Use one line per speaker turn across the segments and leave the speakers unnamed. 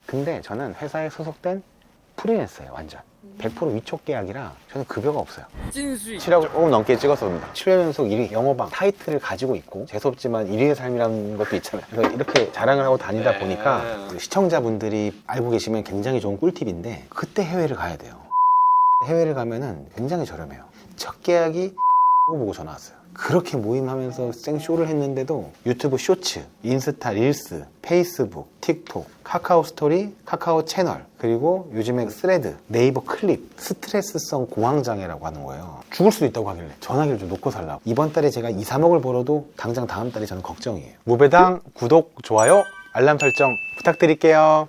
근데 저는 회사에 소속된 프리랜서예요. 완전 100% 위촉 계약이라 저는 급여가 없어요.
찐수익.
7억 조금 넘게 찍었습니다. 7년 연속 1위 영어방 타이틀을 가지고 있고, 재수없지만 1위의 삶이라는 것도 있잖아요. 그래서 이렇게 자랑을 하고 다니다 보니까 시청자분들이 알고 계시면 굉장히 좋은 꿀팁인데, 그때 해외를 가야 돼요. 해외를 가면은 굉장히 저렴해요. 첫 계약이 보고 전화 왔어요. 그렇게 모임하면서 생쇼를 했는데도 유튜브 쇼츠, 인스타 릴스, 페이스북, 틱톡, 카카오 스토리, 카카오 채널, 그리고 요즘에 스레드, 네이버 클립, 스트레스성 공황장애라고 하는 거예요. 죽을 수도 있다고 하길래 전화기를 좀 놓고 살라고. 이번 달에 제가 2, 3억을 벌어도 당장 다음 달에 저는 걱정이에요. 무배당 구독, 좋아요, 알람 설정 부탁드릴게요.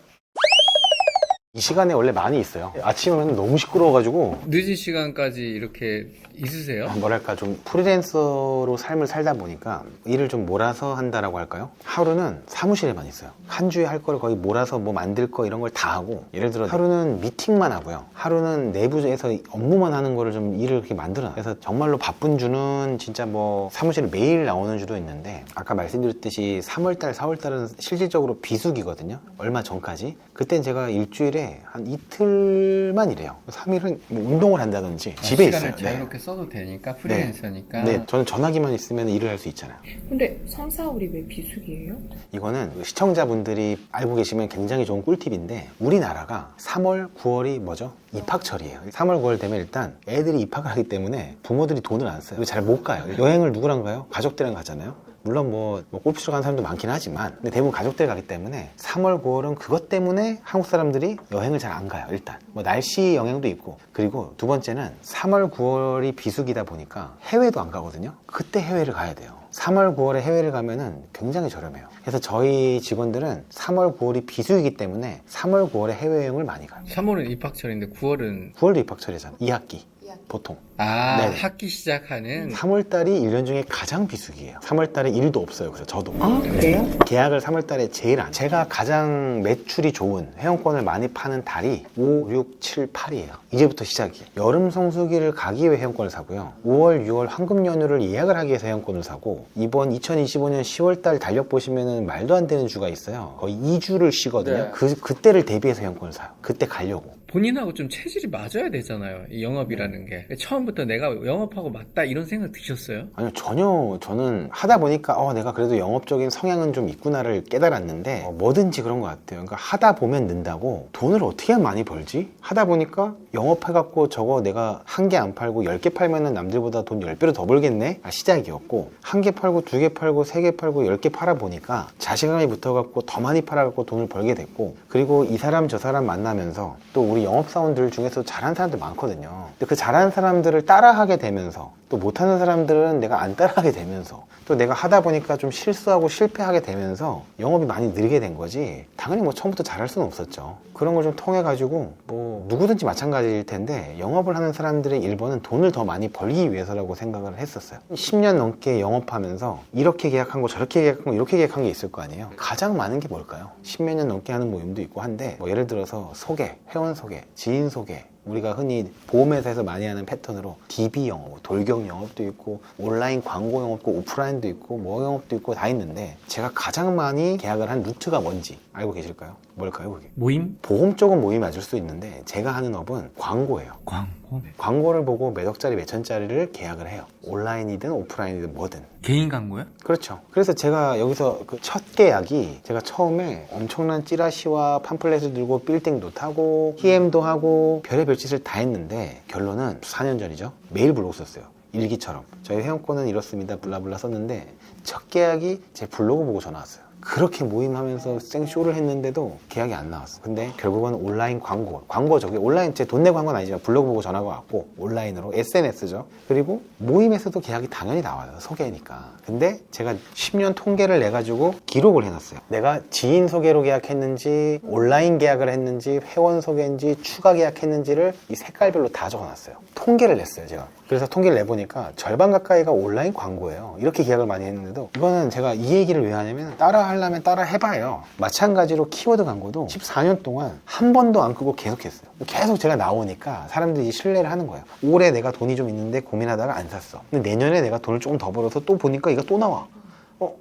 이 시간에 원래 많이 있어요. 아침에 오면 너무 시끄러워가지고
늦은 시간까지 이렇게 있으세요?
뭐랄까 좀 프리랜서로 삶을 살다 보니까 일을 좀 몰아서 한다라고 할까요? 하루는 사무실에만 있어요. 한 주에 할 거를 거의 몰아서 뭐 만들 거 이런 걸 다 하고, 예를 들어 하루는 미팅만 하고요, 하루는 내부에서 업무만 하는 거를 좀 일을 그렇게 만들어놔요. 그래서 정말로 바쁜 주는 진짜 뭐 사무실에 매일 나오는 주도 있는데, 아까 말씀드렸듯이 3월달 4월달은 실질적으로 비수기거든요. 얼마 전까지. 그땐 제가 일주일에 한 이틀만 일해요. 3일은 뭐 운동을 한다든지 집에 있어요.
시간을 자유롭게 써도 되니까 프리랜서니까.
네, 저는 전화기만 있으면 일을 할 수 있잖아요.
근데 3, 4월이 왜 비수기예요?
이거는 시청자분들이 알고 계시면 굉장히 좋은 꿀팁인데, 우리나라가 3월, 9월이 뭐죠? 입학철이에요. 3월, 9월 되면 일단 애들이 입학을 하기 때문에 부모들이 돈을 안 써요. 잘 못 가요. 여행을 누구랑 가요? 가족들이랑 가잖아요. 물론 뭐 골프치러 가는 사람도 많긴 하지만, 근데 대부분 가족들 가기 때문에 3월, 9월은 그것 때문에 한국 사람들이 여행을 잘 안 가요. 일단 뭐 날씨 영향도 있고, 그리고 두 번째는 3월, 9월이 비수기다 보니까 해외도 안 가거든요. 그때 해외를 가야 돼요. 3월, 9월에 해외를 가면은 굉장히 저렴해요. 그래서 저희 직원들은 3월, 9월이 비수기이기 때문에 3월, 9월에 해외여행을 많이 가요.
3월은 입학철인데 9월은
9월도 입학철이잖아. 2학기 보통. 네네.
학기 시작하는
3월달이 1년 중에 가장 비수기예요. 3월달에 일도 없어요. 그래서 저도.
아, 그래요?
계약을 3월달에 제일 안 해요. 제가 가장 매출이 좋은, 회원권을 많이 파는 달이 5, 6, 7, 8이에요. 이제부터 시작이에요. 여름 성수기를 가기 위해 회원권을 사고요. 5월, 6월 황금 연휴를 예약을 하기 위해서 회원권을 사고, 이번 2025년 10월달 달력 보시면은 말도 안 되는 주가 있어요. 거의 2주를 쉬거든요.
네.
그때를 대비해서 회원권을 사요. 그때 가려고.
본인하고 좀 체질이 맞아야 되잖아요. 이 영업이라는 게. 처음부터 내가 영업하고 맞다 이런 생각 드셨어요?
아니요, 전혀. 저는 하다 보니까 내가 그래도 영업적인 성향은 좀 있구나를 깨달았는데, 뭐든지 그런 것 같아요. 그러니까 하다 보면 는다고, 돈을 어떻게 하면 많이 벌지? 하다 보니까 영업해갖고 저거 내가 한 개 안 팔고 10개 팔면은 남들보다 돈 10배로 더 벌겠네? 시작이었고, 한 개 팔고 2개 팔고 3개 팔고 10개 팔아보니까 자신감이 붙어갖고 더 많이 팔아갖고 돈을 벌게 됐고, 그리고 이 사람 저 사람 만나면서 또 우리 영업사원들 중에서 잘하는 사람들 많거든요. 근데 그 잘하는 사람들을 따라하게 되면서, 또 못하는 사람들은 내가 안 따라하게 되면서, 또 내가 하다 보니까 좀 실수하고 실패하게 되면서 영업이 많이 느리게 된 거지, 당연히 뭐 처음부터 잘할 수는 없었죠. 그런 걸 좀 통해 가지고, 뭐 누구든지 마찬가지일 텐데, 영업을 하는 사람들의 일본은 돈을 더 많이 벌기 위해서라고 생각을 했었어요. 10년 넘게 영업하면서 이렇게 계약한 거 저렇게 계약한 거 이렇게 계약한 게 있을 거 아니에요. 가장 많은 게 뭘까요? 10몇 년 넘게 하는 모임도 있고 한데, 뭐 예를 들어서 소개, 회원 소개, 지인 소개, 우리가 흔히 보험회사에서 많이 하는 패턴으로 DB 영업, 돌격 영업도 있고, 온라인 광고 영업도 있고, 오프라인도 있고, 뭐 영업도 있고 다 있는데, 제가 가장 많이 계약을 한 루트가 뭔지 알고 계실까요? 뭘까요, 그게?
모임?
보험 쪽은 모임이 맞을 수 있는데, 제가 하는 업은 광고예요.
광고?
광고를 보고 몇 억짜리 몇 천짜리를 계약을 해요. 온라인이든 오프라인이든 뭐든.
개인 광고요?
그렇죠. 그래서 제가 여기서 그 첫 계약이, 제가 처음에 엄청난 찌라시와 팜플렛을 들고 빌딩도 타고 PM도 하고 별의별 짓을 다 했는데, 결론은 4년 전이죠. 메일 블로그 썼어요. 일기처럼 저희 회원권은 이렇습니다 블라블라 썼는데, 첫 계약이 제 블로그 보고 전화 왔어요. 그렇게 모임하면서 생쇼를 했는데도 계약이 안 나왔어. 근데 결국은 온라인 광고 저기 온라인, 제 돈 내고 한 건 아니지만 블로그 보고 전화가 왔고, 온라인으로 SNS죠. 그리고 모임에서도 계약이 당연히 나와요. 소개니까. 근데 제가 10년 통계를 내가지고 기록을 해놨어요. 내가 지인 소개로 계약했는지, 온라인 계약을 했는지, 회원 소개인지, 추가 계약했는지를 이 색깔별로 다 적어놨어요. 통계를 냈어요, 제가. 그래서 통계를 내보니까 절반 가까이가 온라인 광고예요. 이렇게 계약을 많이 했는데도, 이거는 제가 이 얘기를 왜 하냐면, 따라 하려면 따라 해봐요. 마찬가지로 키워드 광고도 14년 동안 한 번도 안 끄고 계속했어요. 계속 제가 나오니까 사람들이 신뢰를 하는 거예요. 올해 내가 돈이 좀 있는데 고민하다가 안 샀어. 근데 내년에 내가 돈을 조금 더 벌어서 또 보니까 이거 또 나와.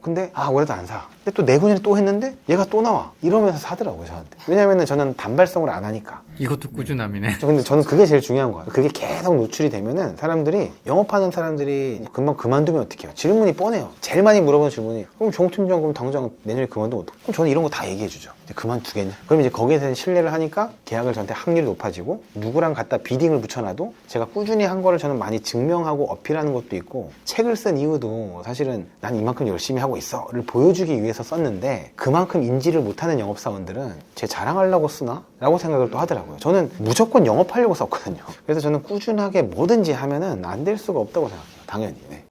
근데 올해도 안 사. 근데 또 내후년에 또 했는데 얘가 또 나와. 이러면서 사더라고요, 저한테. 왜냐면은 저는 단발성을 안 하니까.
이것도 꾸준함이네.
근데 저는 그게 제일 중요한 거예요. 그게 계속 노출이 되면은 사람들이, 영업하는 사람들이 금방 그만두면 어떡해요? 질문이 뻔해요. 제일 많이 물어보는 질문이, 그럼 정 팀장 그럼 당장 내년에 그만두면 어떡해? 그럼 저는 이런 거 다 얘기해 주죠. 그만두겠냐? 그럼 이제 거기에 대한 신뢰를 하니까 계약을 저한테 확률이 높아지고, 누구랑 갖다 비딩을 붙여놔도 제가 꾸준히 한 거를 저는 많이 증명하고 어필하는 것도 있고, 책을 쓴 이유도 사실은 난 이만큼 열심히 하고 있어를 보여주기 위해서 썼는데, 그만큼 인지를 못하는 영업사원들은 제 자랑하려고 쓰나? 라고 생각을 또 하더라고요. 저는 무조건 영업하려고 썼거든요. 그래서 저는 꾸준하게 뭐든지 하면은 안 될 수가 없다고 생각해요. 당연히. 네.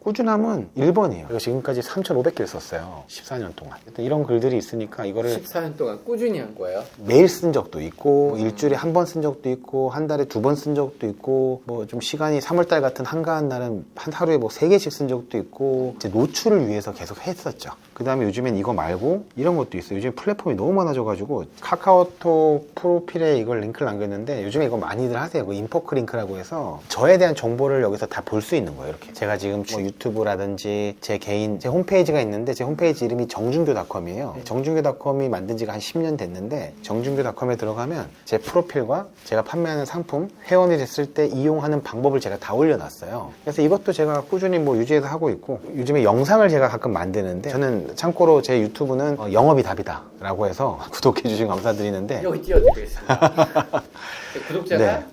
꾸준함은 1번이에요. 그리고 지금까지 3,500개를 썼어요. 14년 동안. 일단 이런 글들이 있으니까 이거를
14년 동안 꾸준히 한 거예요?
매일 쓴 적도 있고, 일주일에 한 번 쓴 적도 있고, 한 달에 2번 쓴 적도 있고, 뭐 좀 시간이 3월달 같은 한가한 날은 한 하루에 뭐 3개씩 쓴 적도 있고, 이제 노출을 위해서 계속 했었죠. 그 다음에 요즘엔 이거 말고 이런 것도 있어요. 요즘 플랫폼이 너무 많아져가지고 카카오톡 프로필에 이걸 링크를 남겼는데, 요즘에 이거 많이들 하세요. 그 인포크 링크라고 해서 저에 대한 정보를 여기서 다 볼 수 있는 거예요. 이렇게 제가 지금 뭐 유튜브라든지 제 홈페이지가 있는데, 제 홈페이지 이름이 정준교닷컴이에요. 정준교닷컴이 만든 지가 한 10년 됐는데, 정준교닷컴에 들어가면 제 프로필과 제가 판매하는 상품, 회원이 됐을 때 이용하는 방법을 제가 다 올려놨어요. 그래서 이것도 제가 꾸준히 뭐 유지해서 하고 있고, 요즘에 영상을 제가 가끔 만드는데, 저는 참고로 제 유튜브는 영업이 답이다 라고 해서 구독해 주시면 감사드리는데,
여기 띄워드리겠습니다. 구독자가?
네.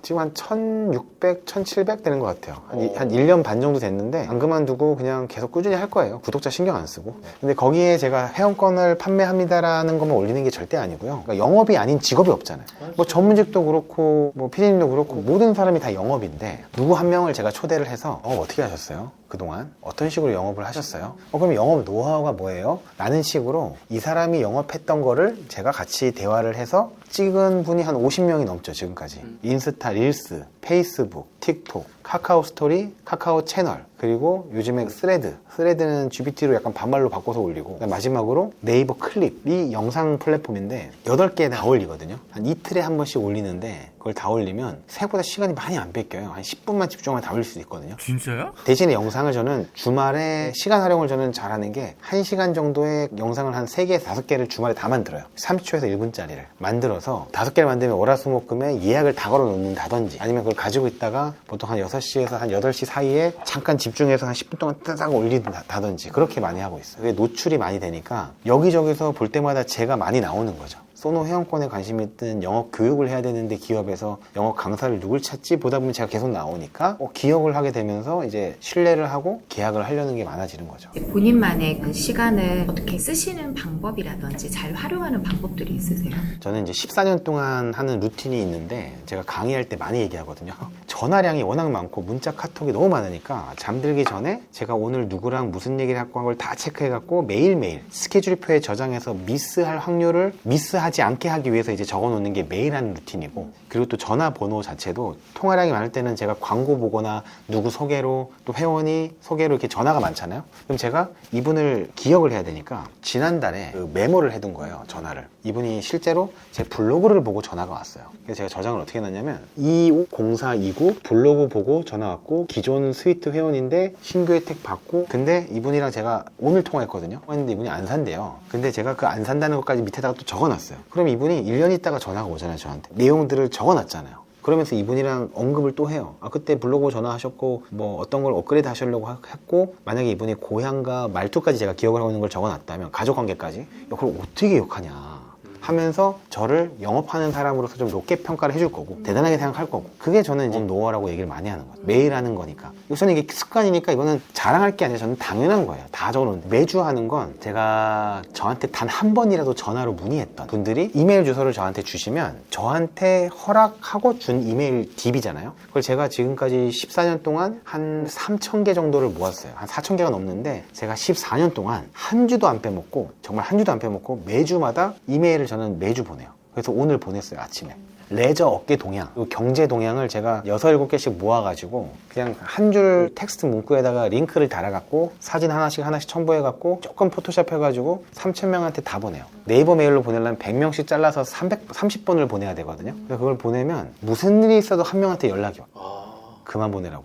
지금 한 1600, 1700 되는 것 같아요. 한 1년 반 정도 됐는데, 안 그만두고 그냥 계속 꾸준히 할 거예요. 구독자 신경 안 쓰고. 근데 거기에 제가 회원권을 판매합니다라는 것만 올리는 게 절대 아니고요. 그러니까 영업이 아닌 직업이 없잖아요. 뭐 전문직도 그렇고, 뭐 PD님도 그렇고, 모든 사람이 다 영업인데, 누구 한 명을 제가 초대를 해서, 어떻게 하셨어요? 그동안 어떤 식으로 영업을 하셨어요? 그럼 영업 노하우가 뭐예요? 라는 식으로 이 사람이 영업했던 거를 제가 같이 대화를 해서 찍은 분이 한 50명이 넘죠, 지금까지. 인스타, 릴스, 페이스북, 틱톡, 카카오 스토리, 카카오 채널, 그리고 요즘에 스레드는 GPT로 약간 반말로 바꿔서 올리고, 마지막으로 네이버 클립이 영상 플랫폼인데 8개 다 올리거든요. 한 이틀에 한 번씩 올리는데, 그걸 다 올리면 생각보다 시간이 많이 안 뺏겨요. 한 10분만 집중하면 다 올릴 수 있거든요.
진짜요?
대신에 영상을 저는 주말에 시간 활용을 저는 잘하는 게, 1시간 정도의 영상을 한 3개, 5개를 주말에 다 만들어요. 30초에서 1분짜리를 만들어서 5개를 만들면 월화수목금에 예약을 다 걸어 놓는다든지, 아니면 그걸 가지고 있다가 보통 한 6시에서 한 8시 사이에 잠깐 집중해서 한 10분 동안 따닥 올린다든지, 그렇게 많이 하고 있어요. 그게 노출이 많이 되니까 여기저기서 볼 때마다 제가 많이 나오는 거죠. 소노 회원권에 관심이 있든, 영업 교육을 해야 되는데 기업에서 영업 강사를 누굴 찾지 보다 보면 제가 계속 나오니까 기억을 하게 되면서 이제 신뢰를 하고 계약을 하려는 게 많아지는 거죠.
본인만의 그 시간을 어떻게 쓰시는 방법이라든지 잘 활용하는 방법들이 있으세요?
저는 이제 14년 동안 하는 루틴이 있는데, 제가 강의할 때 많이 얘기하거든요. 전화량이 워낙 많고 문자 카톡이 너무 많으니까 잠들기 전에 제가 오늘 누구랑 무슨 얘기를 할고 한 걸 다 체크해갖고 매일매일 스케줄표에 저장해서 미스할 확률을 미스하지 않게 하기 위해서 이제 적어놓는 게 매일 하는 루틴이고, 그리고 또 전화번호 자체도 통화량이 많을 때는 제가 광고 보거나 누구 소개로, 또 회원이 소개로 이렇게 전화가 많잖아요. 그럼 제가 이분을 기억을 해야 되니까 지난달에 그 메모를 해둔 거예요, 전화를. 이분이 실제로 제 블로그를 보고 전화가 왔어요. 그래서 제가 저장을 어떻게 해놨냐면, 250429 블로그 보고 전화 왔고, 기존 스위트 회원인데 신규 혜택 받고, 근데 이분이랑 제가 오늘 통화했거든요. 했는데 이분이 안 산대요. 근데 제가 그 안 산다는 것까지 밑에다가 또 적어놨어요. 그럼 이분이 1년 있다가 전화가 오잖아요, 저한테. 내용들을 적어놨잖아요. 그러면서 이분이랑 언급을 또 해요. 그때 블로그 전화하셨고 뭐 어떤 걸 업그레이드 하시려고 했고, 만약에 이분이 고향과 말투까지 제가 기억을 하고 있는 걸 적어놨다면, 가족관계까지, 그걸 어떻게 기억하냐 하면서 저를 영업하는 사람으로서 좀 높게 평가를 해줄 거고, 대단하게 생각할 거고, 그게 저는 이제 노하우라고 얘기를 많이 하는 거죠. 매일 하는 거니까. 우선 이게 습관이니까 이거는 자랑할 게 아니라 저는 당연한 거예요. 다 적어놓는데, 매주 하는 건, 제가 저한테 단 한 번이라도 전화로 문의했던 분들이 이메일 주소를 저한테 주시면, 저한테 허락하고 준 이메일 DB잖아요. 그걸 제가 지금까지 14년 동안 한 3,000개 정도를 모았어요. 한 4,000개가 넘는데, 제가 14년 동안 한 주도 안 빼먹고, 정말 한 주도 안 빼먹고 매주마다 이메일을 저는 매주 보내요. 그래서 오늘 보냈어요, 아침에. 레저 업계 동향, 그리고 경제 동향을 제가 6, 7개씩 모아가지고 그냥 한 줄 텍스트 문구에다가 링크를 달아갖고 사진 하나씩 첨부해갖고 조금 포토샵 해가지고 3,000명한테 다 보내요. 네이버 메일로 보내려면 100명씩 잘라서 330번을 보내야 되거든요. 그래서 그걸 보내면 무슨 일이 있어도 한 명한테 연락이 와. 그만 보내라고.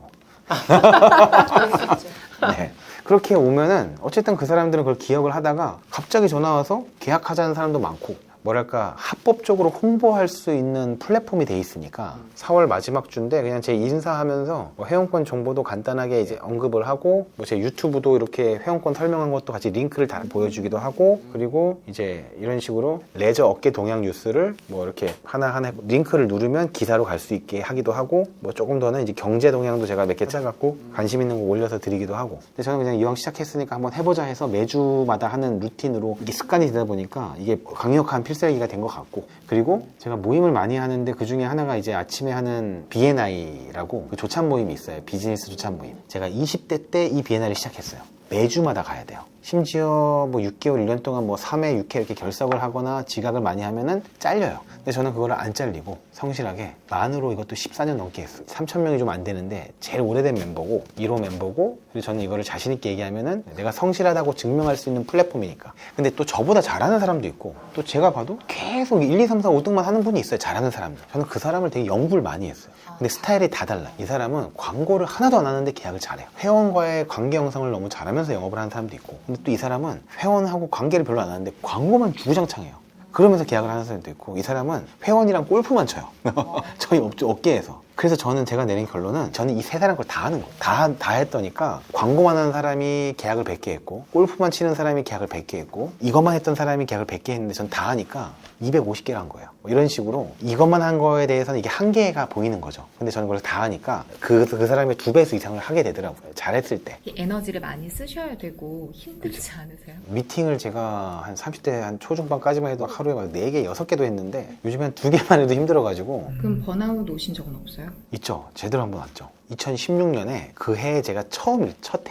네. 그렇게 오면은 어쨌든 그 사람들은 그걸 기억을 하다가 갑자기 전화 와서 계약하자는 사람도 많고, 뭐랄까 합법적으로 홍보할 수 있는 플랫폼이 돼 있으니까 4월 마지막 주인데 그냥 제 인사하면서 뭐 회원권 정보도 간단하게 이제 언급을 하고, 뭐 제 유튜브도 이렇게 회원권 설명한 것도 같이 링크를 다 보여주기도 하고, 그리고 이제 이런 식으로 레저 업계 동향 뉴스를 뭐 이렇게 하나하나 링크를 누르면 기사로 갈 수 있게 하기도 하고, 뭐 조금 더는 이제 경제 동향도 제가 몇 개 찾아갖고 관심 있는 거 올려서 드리기도 하고. 근데 저는 그냥 이왕 시작했으니까 한번 해보자 해서 매주마다 하는 루틴으로 이게 습관이 되다 보니까 이게 강력한 필살기가 된 것 같고, 그리고 제가 모임을 많이 하는데 그 중에 하나가 이제 아침에 하는 BNI라고 그 조찬 모임이 있어요. 비즈니스 조찬 모임. 제가 20대 때 이 BNI를 시작했어요. 매주마다 가야 돼요. 심지어 뭐 6개월, 1년 동안 뭐 3회, 6회 이렇게 결석을 하거나 지각을 많이 하면은 잘려요. 근데 저는 그거를 안 잘리고 성실하게 만으로 이것도 14년 넘게 했어요. 3,000명이 좀 안 되는데 제일 오래된 멤버고 1호 멤버고, 그리고 저는 이거를 자신 있게 얘기하면은 내가 성실하다고 증명할 수 있는 플랫폼이니까. 근데 또 저보다 잘하는 사람도 있고, 또 제가 봐도 계속 1, 2, 3, 4, 5등만 하는 분이 있어요. 잘하는 사람들. 저는 그 사람을 되게 연구를 많이 했어요. 근데 스타일이 다 달라. 이 사람은 광고를 하나도 안 하는데 계약을 잘해요. 회원과의 관계 형성을 너무 잘하면서 영업을 하는 사람도 있고, 근데 또 이 사람은 회원하고 관계를 별로 안 하는데 광고만 주구장창해요. 그러면서 계약을 하는 사람도 있고, 이 사람은 회원이랑 골프만 쳐요. 저희 업계에서. 그래서 제가 내린 결론은 저는 이 세 사람 걸 다 하는 거예요. 다 했더니까 광고만 하는 사람이 계약을 100개 했고, 골프만 치는 사람이 계약을 100개 했고, 이것만 했던 사람이 계약을 100개 했는데 전 다 하니까 250개를 한 거예요. 뭐 이런 식으로 이것만 한 거에 대해서는 이게 한계가 보이는 거죠. 근데 저는 그걸 다 하니까 그 사람의 2배수 이상을 하게 되더라고요. 잘했을 때.
이 에너지를 많이 쓰셔야 되고 힘들지 않으세요?
미팅을 제가 한 30대 한 초중반까지만 해도 하루에 막 4개, 6개도 했는데 요즘에 한 2개만 해도 힘들어가지고.
그럼 번아웃 오신 적은 없어요?
있죠. 제대로 한번 왔죠. 2016년에 그 해에 제가 첫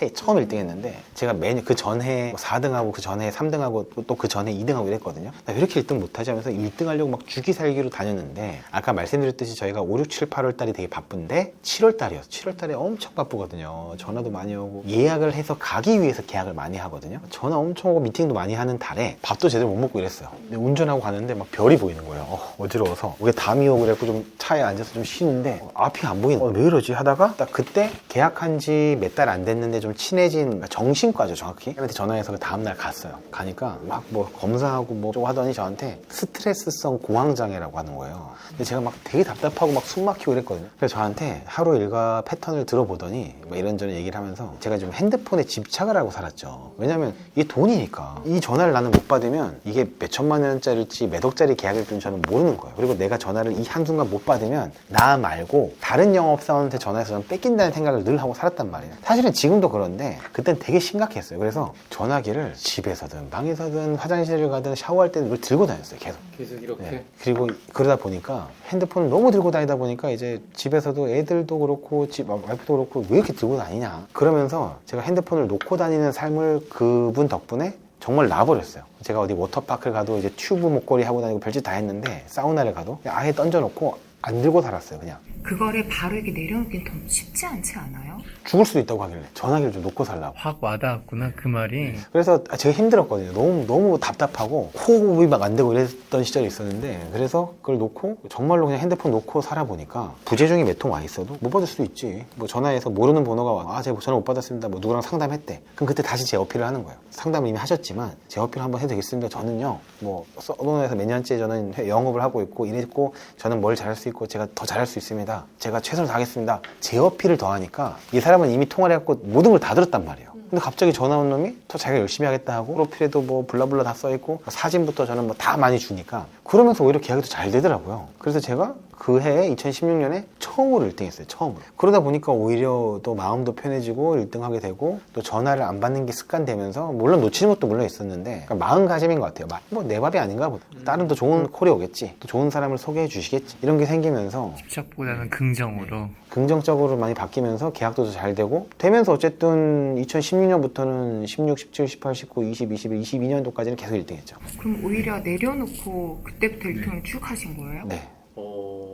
해에 처음 1등 했는데, 제가 매년 그 전해에 4등하고 그 전해에 3등하고 또 그 전에 2등하고 이랬거든요. 나 왜 이렇게 1등 못하지 하면서 1등 하려고 막 주기살기로 다녔는데, 아까 말씀드렸듯이 저희가 5, 6, 7, 8월 달이 되게 바쁜데 7월 달이었어요. 7월 달에 엄청 바쁘거든요. 전화도 많이 오고 예약을 해서 가기 위해서 계약을 많이 하거든요. 전화 엄청 오고 미팅도 많이 하는 달에 밥도 제대로 못 먹고 이랬어요. 근데 운전하고 가는데 막 별이 보이는 거예요. 어지러워서. 왜 담이 오고 그래갖고 좀 차에 앉아서 좀 쉬는데 앞이 안 보이는 거예요. 왜 이러지 하다가 딱 그때 계약한 지 몇 달 안 됐는데 좀 친해진 정신과죠, 정확히. 한테 전화해서 그 다음날 갔어요. 가니까 막 뭐 검사하고 뭐 좀 하더니 저한테 스트레스성 공황장애라고 하는 거예요. 근데 제가 막 되게 답답하고 막 숨 막히고 이랬거든요. 그래서 저한테 하루 일과 패턴을 들어보더니 뭐 이런저런 얘기를 하면서 제가 좀 핸드폰에 집착을 하고 살았죠. 왜냐면 이게 돈이니까. 이 전화를 나는 못 받으면 이게 몇 천만 원짜리일지 몇 억짜리 계약일지 저는 모르는 거예요. 그리고 내가 전화를 이 한순간 못 받으면 나 말고 다른 영업사원한테 전화해서 저는 뺏긴다는 생각을 늘 하고 살았단 말이에요. 사실은 지금도 그런데 그땐 되게 심각했어요. 그래서 전화기를 집에서든 방에서든 화장실을 가든 샤워할 때는 이걸 들고 다녔어요.
계속 이렇게.
네. 그리고 그러다 보니까 핸드폰을 너무 들고 다니다 보니까 이제 집에서도 애들도 그렇고 와이프도 그렇고 왜 이렇게 들고 다니냐, 그러면서 제가 핸드폰을 놓고 다니는 삶을 그분 덕분에 정말 놔버렸어요. 제가 어디 워터파크를 가도 이제 튜브 목걸이 하고 다니고 별짓 다 했는데, 사우나를 가도 아예 던져놓고 안 들고 살았어요. 그냥
그거를 바로 이렇게 내려놓긴 좀 쉽지 않지 않아요?
죽을 수도 있다고 하길래 전화기를 좀 놓고 살라고.
확 와닿았구나, 그 말이.
그래서 제가 힘들었거든요. 너무 답답하고 호흡이 막 안 되고 이랬던 시절이 있었는데, 그래서 그걸 놓고 정말로 그냥 핸드폰 놓고 살아보니까 부재중이 몇 통 와 있어도 못 받을 수도 있지. 뭐 전화해서 모르는 번호가 와, 제가 전화 못 받았습니다. 뭐 누구랑 상담했대. 그럼 그때 다시 제 어필을 하는 거예요. 상담을 이미 하셨지만 제 어필 한번 해도 되겠습니다. 저는요, 뭐 서론에서 몇 년째 저는 영업을 하고 있고 이랬고, 저는 뭘 잘할 수 있고 제가 더 잘할 수 있습니다. 제가 최선을 다하겠습니다. 제 어필을 더하니까 이 사람은 이미 통화를 해갖고 모든 걸 다 들었단 말이에요. 근데 갑자기 전화 온 놈이 더 자기가 열심히 하겠다 하고 프로필에도 뭐 블라블라 다 써있고 사진부터 저는 뭐 다 많이 주니까, 그러면서 오히려 계약이 더 잘 되더라고요. 그래서 제가 그 해에 2016년에 처음으로 1등 했어요. 처음으로. 그러다 보니까 오히려 또 마음도 편해지고 1등 하게 되고, 또 전화를 안 받는 게 습관되면서, 물론 놓치는 것도 물론 있었는데 그러니까 마음가짐인 것 같아요. 뭐 내 밥이 아닌가 보다. 다른 더 좋은 콜이 오겠지, 또 좋은 사람을 소개해 주시겠지, 이런 게 생기면서
집착보다는 긍정으로.
긍정적으로 많이 바뀌면서 계약도 더 잘 되면서 어쨌든 2016년부터는 16, 17, 18, 19, 20, 21, 22년도까지는 계속 1등 했죠.
그럼 오히려 내려놓고 그때부터 1등을 쭉 하신 거예요?
네.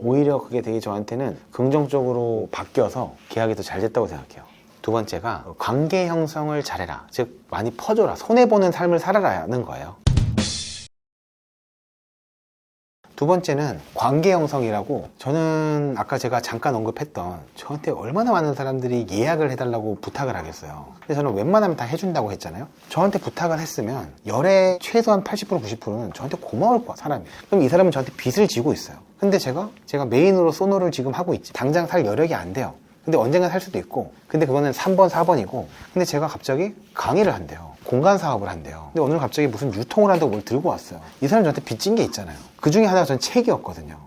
오히려 그게 되게 저한테는 긍정적으로 바뀌어서 계약이 더 잘 됐다고 생각해요. 두 번째가 관계 형성을 잘해라. 즉 많이 퍼줘라. 손해보는 삶을 살아라는 거예요. 두 번째는 관계 형성이라고, 저는 아까 제가 잠깐 언급했던 저한테 얼마나 많은 사람들이 예약을 해달라고 부탁을 하겠어요. 근데 저는 웬만하면 다 해준다고 했잖아요. 저한테 부탁을 했으면 열의 최소한 80% 90%는 저한테 고마울 거야, 사람이. 그럼 이 사람은 저한테 빚을 지고 있어요. 근데 제가 메인으로 소노를 지금 하고 있지, 당장 살 여력이 안 돼요. 근데 언젠가 살 수도 있고, 근데 그거는 3번 4번이고, 근데 제가 갑자기 강의를 한대요. 공간 사업을 한대요. 근데 오늘 갑자기 무슨 유통을 한다고 뭘 들고 왔어요. 이 사람 저한테 빚진 게 있잖아요. 그 중에 하나가 전 책이었거든요.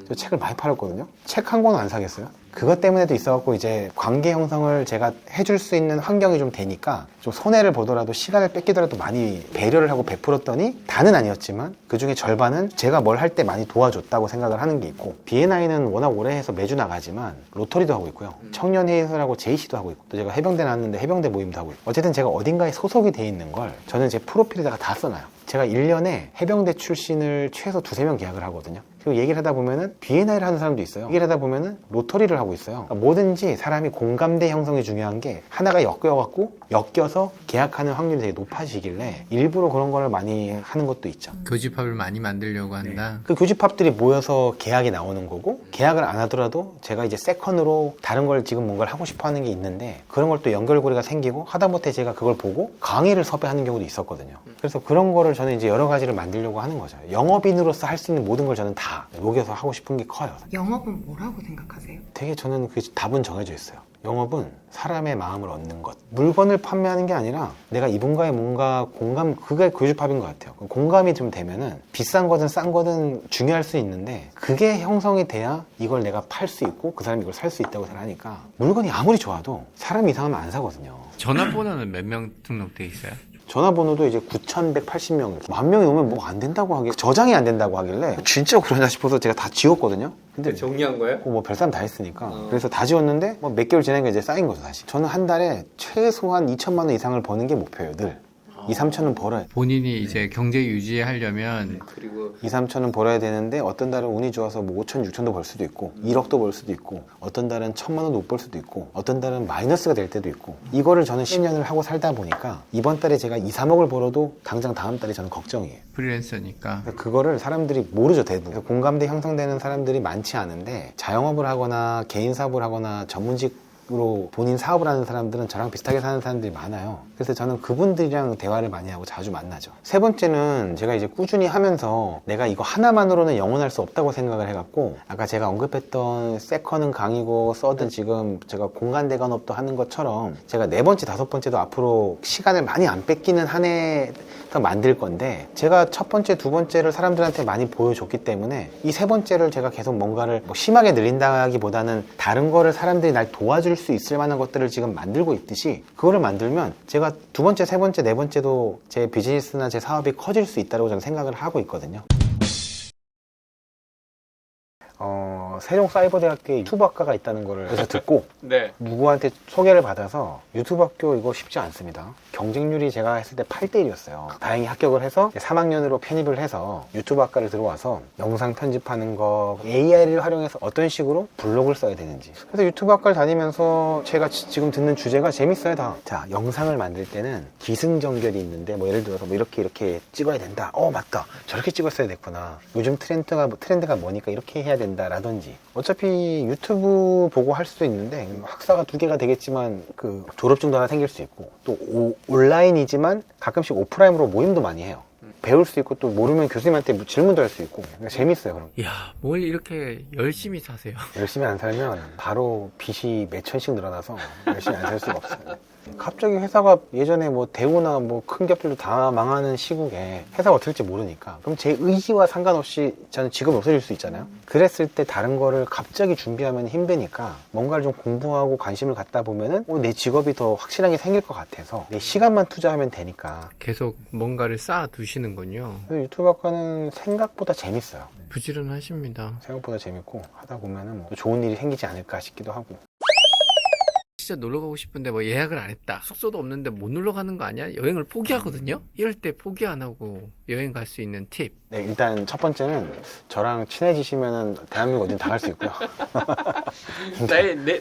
저 책을 많이 팔았거든요. 책 한 권은 안 사겠어요? 그것 때문에도 있어갖고 이제 관계 형성을 제가 해줄 수 있는 환경이 좀 되니까 좀 손해를 보더라도 시간을 뺏기더라도 많이 배려를 하고 베풀었더니, 다는 아니었지만 그 중에 절반은 제가 뭘 할 때 많이 도와줬다고 생각을 하는 게 있고, B&I는 워낙 오래 해서 매주 나가지만 로터리도 하고 있고요. 청년회의소라고 JC도 하고 있고, 또 제가 해병대 나왔는데 해병대 모임도 하고 있고, 어쨌든 제가 어딘가에 소속이 돼 있는 걸 저는 제 프로필에다가 다 써놔요. 제가 1년에 해병대 출신을 최소 2-3명 계약을 하거든요. 그리고 얘기를 하다 보면은 B&I를 하는 사람도 있어요. 얘기를 하다 보면은 로터리를 하고 있어요. 그러니까 뭐든지 사람이 공감대 형성이 중요한 게, 하나가 엮여서 계약하는 확률이 되게 높아지길래 일부러 그런 걸 많이 하는 것도 있죠.
교집합을 많이 만들려고 한다.
그 교집합들이 모여서 계약이 나오는 거고, 계약을 안 하더라도 제가 이제 세컨으로 다른 걸 지금 뭔가를 하고 싶어 하는 게 있는데, 그런 걸 또 연결고리가 생기고, 하다못해 제가 그걸 보고 강의를 섭외하는 경우도 있었거든요. 그래서 그런 거를 저는 이제 여러 가지를 만들려고 하는 거죠. 영업인으로서 할 수 있는 모든 걸 저는 다 녹여서 하고 싶은 게 커요.
영업은 뭐라고 생각하세요?
되게 저는 그 답은 정해져 있어요. 영업은 사람의 마음을 얻는 것. 물건을 판매하는 게 아니라 내가 이분과의 뭔가 공감, 그게 교집합인 것 같아요. 공감이 좀 되면은 비싼 거든 싼 거든 중요할 수 있는데, 그게 형성이 돼야 이걸 내가 팔 수 있고 그 사람이 이걸 살 수 있다고 생각하니까, 물건이 아무리 좋아도 사람 이상하면 안 사거든요.
전화번호는 몇 명 등록돼 있어요?
전화번호도 이제 9,180명, 10,000명이 넘으면 뭐 안 된다고 하길래, 저장이 안 된다고 하길래 진짜 그러냐 싶어서 제가 다 지웠거든요. 근데
정리한 거예요?
뭐 별사람 다 했으니까. 그래서 다 지웠는데 뭐 몇 개월 지나니까 이제 쌓인 거죠, 다시. 저는 한 달에 최소한 2천만 원 이상을 버는 게 목표예요, 늘. 2-3천은 벌어야.
본인이 이제 경제 유지하려면
그리고 2-3천은 벌어야 되는데, 어떤 달은 운이 좋아서 뭐 5천, 6천도 벌 수도 있고, 1억도 벌 수도 있고, 어떤 달은 1,000만 원도 못 벌 수도 있고, 어떤 달은 마이너스가 될 때도 있고, 이거를 저는 10년을 하고 살다 보니까 이번 달에 제가 2-3억을 벌어도 당장 다음 달에 저는 걱정이에요.
프리랜서니까.
그거를 사람들이 모르죠, 대부분. 공감대 형성되는 사람들이 많지 않은데, 자영업을 하거나 개인 사업을 하거나 전문직으로 본인 사업을 하는 사람들은 저랑 비슷하게 사는 사람들이 많아요. 그래서 저는 그분들이랑 대화를 많이 하고 자주 만나죠. 세 번째는 제가 이제 꾸준히 하면서 내가 이거 하나만으로는 영원할 수 없다고 생각을 해갖고, 아까 제가 언급했던 세컨은 강의고 서든 지금 제가 공간대관업도 하는 것처럼, 제가 4번째, 5번째도 앞으로 시간을 많이 안 뺏기는 한 해 만들 건데, 제가 첫 번째, 두 번째를 사람들한테 많이 보여줬기 때문에 이 세 번째를 제가 계속 뭔가를 뭐 심하게 늘린다기보다는 다른 거를 사람들이 날 도와줄 수 있을 만한 것들을 지금 만들고 있듯이, 그거를 만들면 제가 두 번째, 세 번째, 네 번째도 제 비즈니스나 제 사업이 커질 수 있다고 저는 생각을 하고 있거든요. 세종사이버대학교에 유튜브 학과가 있다는 거를 그래서 듣고
네.
누구한테 소개를 받아서, 유튜브 학교 이거 쉽지 않습니다. 경쟁률이 제가 했을 때 8대1이었어요. 다행히 합격을 해서 3학년으로 편입을 해서 유튜브 학과를 들어와서 영상 편집하는 거, AI를 활용해서 어떤 식으로 블로그를 써야 되는지. 그래서 유튜브 학과를 다니면서 제가 지금 듣는 주제가 재밌어요, 다. 자, 영상을 만들 때는 기승전결이 있는데, 뭐 예를 들어서 뭐 이렇게 찍어야 된다. 맞다. 저렇게 찍었어야 됐구나. 요즘 트렌드가 뭐니까 이렇게 해야 된다. 라든지. 어차피 유튜브 보고 할 수도 있는데 학사가 2개가 되겠지만 그 졸업증도 하나 생길 수 있고, 또 온라인이지만 가끔씩 오프라인으로 모임도 많이 해요. 배울 수 있고, 또 모르면 교수님한테 질문도 할 수 있고. 그러니까 재밌어요, 그런 거.
이야, 뭘 이렇게 열심히 사세요?
열심히 안 살면 바로 빚이 몇 천씩 늘어나서 열심히 안 살 수가 없어요. 갑자기 회사가 예전에 뭐 대우나 뭐 큰 기업들도 다 망하는 시국에 회사가 어떻게 될지 모르니까, 그럼 제 의지와 상관없이 저는 직업이 없어질 수 있잖아요. 그랬을 때 다른 거를 갑자기 준비하면 힘드니까 뭔가를 좀 공부하고 관심을 갖다 보면은 내 직업이 더 확실하게 생길 것 같아서, 내 시간만 투자하면 되니까.
계속 뭔가를 쌓아 두시는군요.
유튜브 학과는 생각보다 재밌어요.
부지런하십니다.
생각보다 재밌고, 하다 보면은 뭐 좋은 일이 생기지 않을까 싶기도 하고.
진짜 놀러 가고 싶은데 뭐 예약을 안 했다. 숙소도 없는데 못 놀러 가는 거 아니야? 여행을 포기하거든요? 이럴 때 포기 안 하고 여행 갈 수 있는 팁.
네, 일단 첫 번째는 저랑 친해지시면은 대한민국 어딘 다 갈 수 있고요.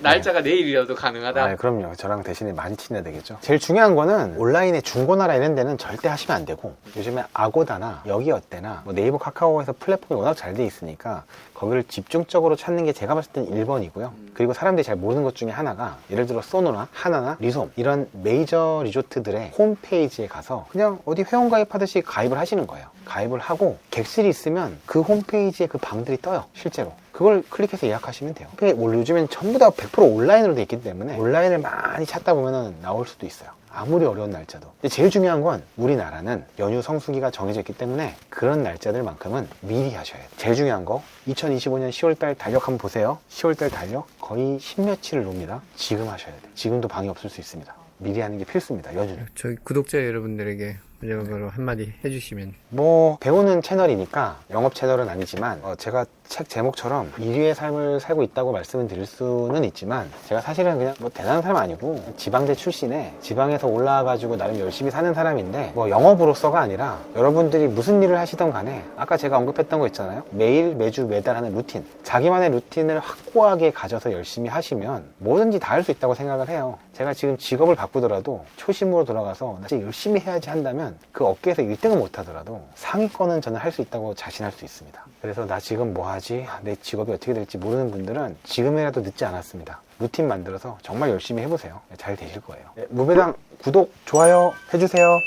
날짜가 내일이라도 가능하다.
아, 그럼요. 저랑 대신에 많이 친해야 되겠죠. 제일 중요한 거는 온라인에 중고나라 이런 데는 절대 하시면 안 되고, 요즘에 아고다나 여기 어때나 뭐 네이버 카카오에서 플랫폼이 워낙 잘 돼 있으니까 거기를 집중적으로 찾는 게 제가 봤을 땐 1번이고요. 그리고 사람들이 잘 모르는 것 중에 하나가, 예를 들어 소노나 하나나 리솜 이런 메이저 리조트들의 홈페이지에 가서 그냥 어디 회원가입하듯이 가입을 하시는 거예요. 가입을 하고 객실이 있으면 그 홈페이지에 그 방들이 떠요, 실제로. 그걸 클릭해서 예약하시면 돼요. 요즘엔 전부 다 100% 온라인으로 돼 있기 때문에 온라인을 많이 찾다 보면 나올 수도 있어요. 아무리 어려운 날짜도. 근데 제일 중요한 건 우리나라는 연휴 성수기가 정해져 있기 때문에 그런 날짜들만큼은 미리 하셔야 돼요. 제일 중요한 거, 2025년 10월달 달력 한번 보세요. 10월달 달력 거의 10며칠을 놉니다. 지금 하셔야 돼요. 지금도 방이 없을 수 있습니다. 미리 하는 게 필수입니다. 연휴는.
저희 구독자 여러분들에게 마지막으로 한마디 해주시면.
뭐 배우는 채널이니까 영업 채널은 아니지만 제가 책 제목처럼 1위의 삶을 살고 있다고 말씀을 드릴 수는 있지만, 제가 사실은 그냥 뭐 대단한 사람 아니고 지방대 출신에 지방에서 올라와가지고 나름 열심히 사는 사람인데, 뭐 영업으로서가 아니라 여러분들이 무슨 일을 하시던 간에 아까 제가 언급했던 거 있잖아요. 매일 매주 매달 하는 루틴, 자기만의 루틴을 확고하게 가져서 열심히 하시면 뭐든지 다 할 수 있다고 생각을 해요. 제가 지금 직업을 바꾸더라도 초심으로 돌아가서 나 진짜 열심히 해야지 한다면 그 업계에서 1등은 못하더라도 상위권은 저는 할 수 있다고 자신할 수 있습니다. 그래서 나 지금 뭐 하지? 내 직업이 어떻게 될지 모르는 분들은 지금이라도 늦지 않았습니다. 루틴 만들어서 정말 열심히 해보세요. 잘 되실 거예요. 네, 무배당 구독, 좋아요 해주세요.